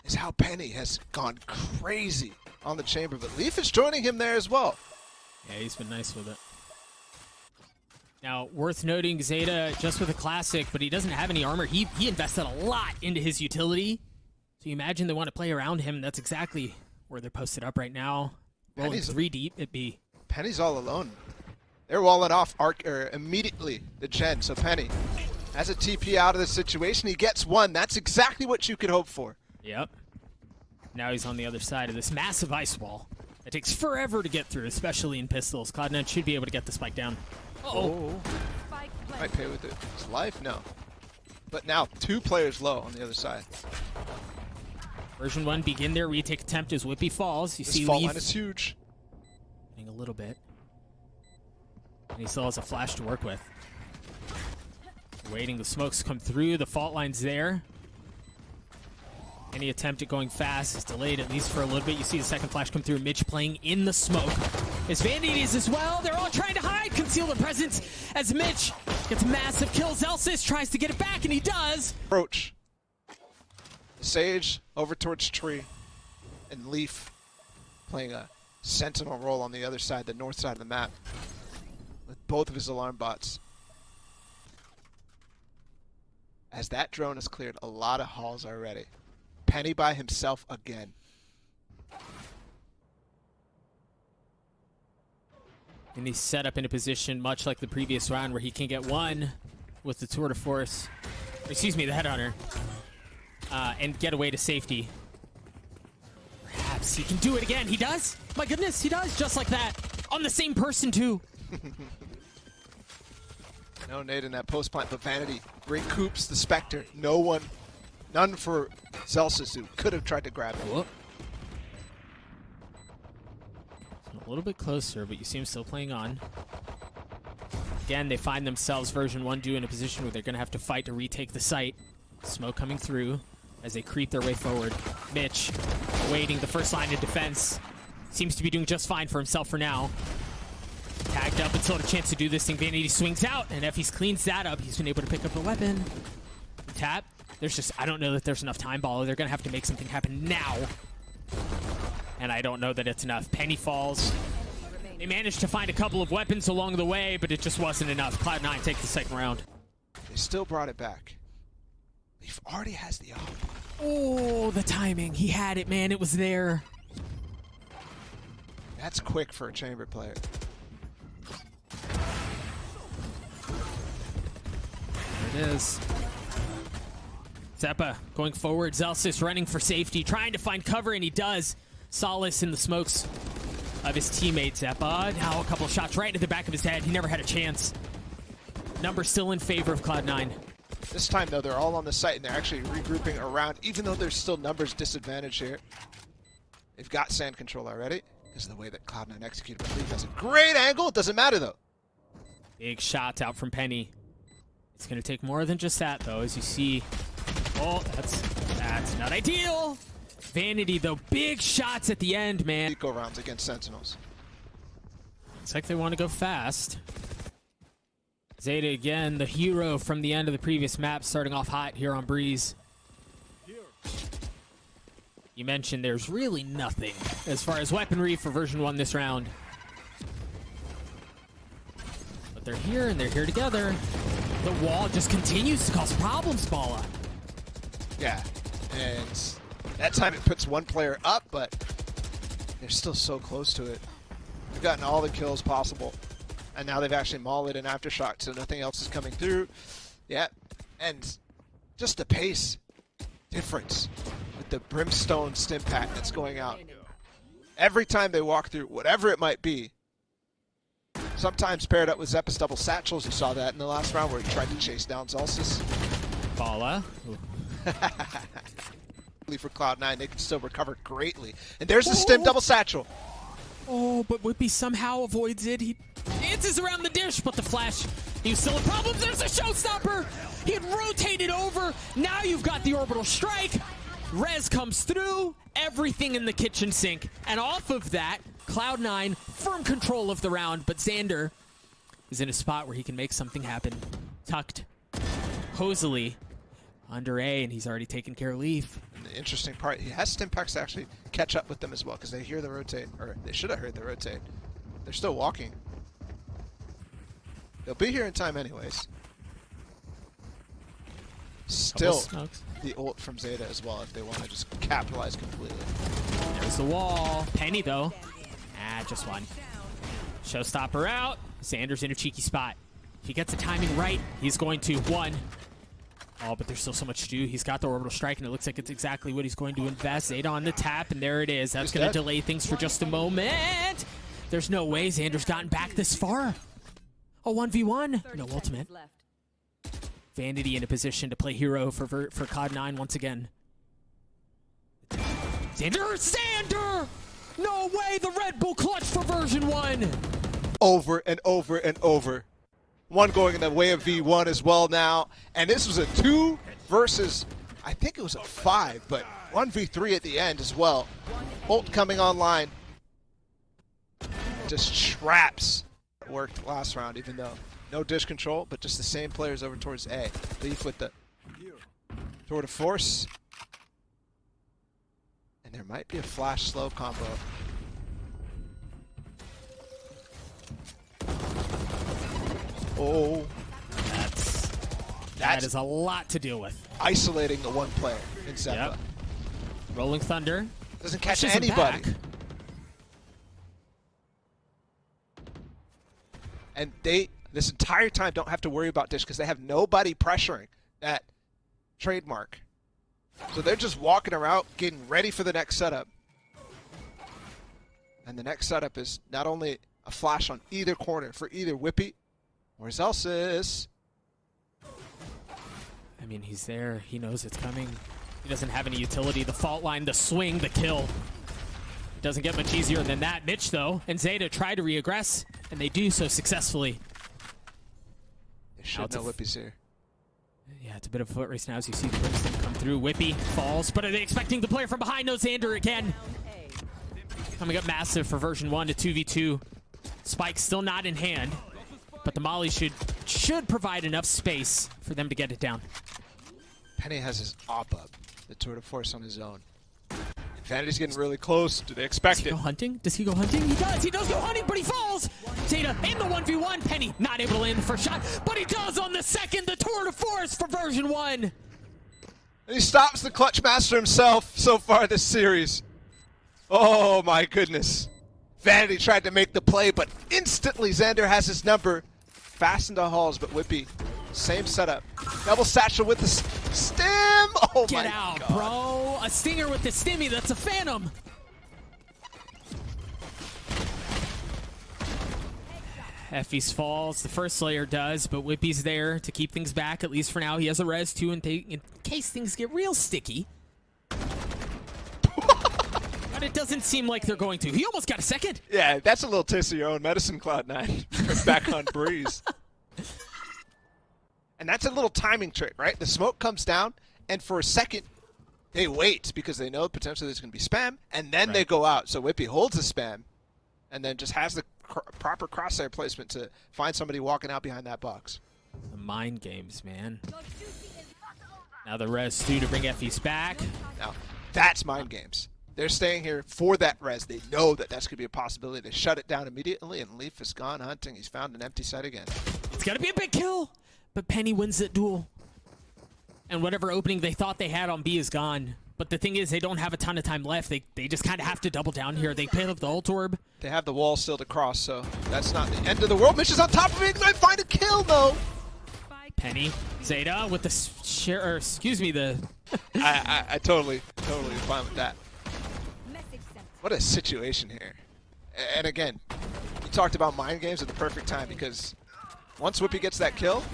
Is how Penny has gone crazy on the chamber, but Leaf is joining him there as well. Yeah, he's been nice with it. Now, worth noting, Zeta just with a classic, but he doesn't have any armor. He invested a lot into his utility. So you imagine they want to play around him. That's exactly where they're posted up right now. Rolling 3 deep, it'd be. Penny's all alone. They're walling off immediately the Gen, so Penny has a TP out of this situation. He gets one. That's exactly what you could hope for. Yep. Now he's on the other side of this massive ice wall. It takes forever to get through, especially in pistols. Cloud9 should be able to get the spike down. Uh-oh. Might pay with it. His life? No. But now 2 players low on the other side. Version1 begin their retake attempt as Whippy falls. You see fault Leaf line is huge. A little bit. And he still has a flash to work with. Waiting the smokes come through. The fault line's there. Any attempt at going fast is delayed, at least for a little bit. You see the second flash come through. Mitch playing in the smoke. His Vanity is as well. They're all trying to hide, conceal their presence as Mitch gets massive kills. Elsis tries to get it back, and he does. Approach. Sage over towards tree. And Leaf playing a sentinel role on the other side, the north side of the map. With both of his alarm bots. As that drone has cleared a lot of halls already. Penny by himself again. And he's set up in a position much like the previous round where he can get one with the tour de force. Excuse me, the headhunter. And get away to safety. Perhaps he can do it again. He does? My goodness, he does. Just like that. On the same person, too. No nade in that post plant, but Vanity recoups the Spectre. None for Zelsis, who could have tried to grab him. Whoop. A little bit closer, but you see him still playing on. Again, they find themselves, Version1 in a position where they're going to have to fight to retake the site. Smoke coming through as they creep their way forward. Mitch waiting the first line of defense. Seems to be doing just fine for himself for now. Tagged up until a chance to do this thing. Vanity swings out, and if he cleans that up, he's been able to pick up a weapon. Tap. There's just, I don't know that there's enough time, Baller. They're going to have to make something happen now. And I don't know that it's enough. Penny falls. They managed to find a couple of weapons along the way, but it just wasn't enough. Cloud9 take the second round. They still brought it back. Leaf already has the op. Oh, the timing. He had it, man. It was there. That's quick for a chamber player. There it is. Zeppa going forward. Zelsis running for safety, trying to find cover, and he does. Solace in the smokes of his teammate, Zeppa. Now a couple shots right into the back of his head. He never had a chance. Number still in favor of Cloud9. This time, though, they're all on the site, and they're actually regrouping around, even though there's still numbers disadvantage here. They've got sand control already, because of the way that Cloud9 executed. But Leaf has a great angle. It doesn't matter, though. Big shot out from Penny. It's going to take more than just that, though, as you see. Oh, that's not ideal. Vanity, though, big shots at the end, man. Eco rounds against Sentinels. Looks like they want to go fast. Zeta again, the hero from the end of the previous map, starting off hot here on Breeze. You mentioned there's really nothing as far as weaponry for Version1 this round. But they're here, and they're here together. The wall just continues to cause problems, Bala. Yeah, and that time it puts one player up, but they're still so close to it. They've gotten all the kills possible, and now they've actually mauled an aftershock, so nothing else is coming through. Yeah, and just the pace difference with the brimstone stim pack that's going out. Every time they walk through, whatever it might be, sometimes paired up with Zeppa's double satchels. You saw that in the last round where he tried to chase down Zelsis. Bala. For Cloud9, they can still recover greatly. And there's the stim double satchel. Oh, but Whippy somehow avoids it. He dances around the dish, but the flash, he was still in problems. There's a showstopper. He had rotated over. Now you've got the orbital strike. Rez comes through. Everything in the kitchen sink. And off of that, Cloud9, firm control of the round, but Xander is in a spot where he can make something happen. Tucked cozily under A, and he's already taken care of Leaf. And the interesting part, he has Stimpaks to actually catch up with them as well, because they hear the rotate, or they should have heard the rotate. They're still walking. They'll be here in time anyways. Still the ult from Zeta as well if they want to just capitalize completely. There's the wall. Penny, though. Just one. Showstopper out. Xander's in a cheeky spot. If he gets the timing right, he's going to, one. Oh, but there's still so much to do. He's got the orbital strike, and it looks like it's exactly what he's going to invest. Zeta on the tap, and there it is. That's going to delay things for just a moment. There's no way Xander's gotten back this far. A 1v1. No ultimate. Vanity in a position to play hero for Cloud9 once again. Xander! No way, the Red Bull clutch for version 1! Over and over and over. One going in the way of V1 as well now. And this was a 2 versus, I think it was a 5, but 1v3 at the end as well. Ult coming online. Just traps. Worked last round, even though no dish control, but just the same players over towards A. Leaf with the tour de force. And there might be a flash slow combo. Oh. That is a lot to deal with. Isolating the one player in Zeppa. Yep. Rolling Thunder. Doesn't catch anybody. And they, this entire time, don't have to worry about dish because they have nobody pressuring that trademark. So they're just walking around, getting ready for the next setup. And the next setup is not only a flash on either corner for either Whippy or Zelsis. I mean, he's there. He knows it's coming. He doesn't have any utility. The fault line, the swing, the kill. It doesn't get much easier than that. Mitch, though, and Zeta try to reaggress, and they do so successfully. They should know Whippy's here. Yeah, it's a bit of a foot race now as you see the Brimstone come through. Whippy falls, but are they expecting the player from behind? No, Xander again. Coming up massive for version 1 to 2v2. Spike still not in hand, but the Molly should provide enough space for them to get it down. Penny has his op up, the tour de force on his own. Vanity's getting really close. Do they expect it? Does he go hunting? Does he go hunting? He does. He does go hunting, but he falls. Zeta in the 1v1. Penny not able to land the first shot, but he does on the second. The tour de force for version 1. And he stops the clutch master himself so far this series. Oh my goodness. Vanity tried to make the play, but instantly Xander has his number. Fast into halls, but Whippy, same setup. Double satchel with the stim. Oh Get my out, God. bro. A stinger with the stimmy. That's a phantom. Effie's falls. The first Slayer does, but Whippy's there to keep things back, at least for now. He has a res too in case things get real sticky. But it doesn't seem like they're going to. He almost got a second. Yeah, that's a little taste of your own medicine, Cloud9. Back on Breeze. And that's a little timing trick, right? The smoke comes down, and for a second, they wait because they know potentially there's going to be spam, and then they go out. So Whippy holds the spam, and then just has the proper crosshair placement to find somebody walking out behind that box. The mind games, man. Now the res too to bring Effie's back. Now, that's mind games. They're staying here for that res. They know that that's going to be a possibility. They shut it down immediately, and Leaf is gone hunting. He's found an empty site again. It's got to be a big kill, but Penny wins that duel. And whatever opening they thought they had on B is gone. But the thing is, they don't have a ton of time left. They just kind of have to double down here. They pick up the ult orb. They have the wall still to cross, so that's not the end of the world. Mitch is on top of it. He might find a kill, though. Penny, Zeta with the share, or excuse me, the... I totally fine with that. What a situation here. And again, you talked about mind games at the perfect time because once Whippy gets that kill,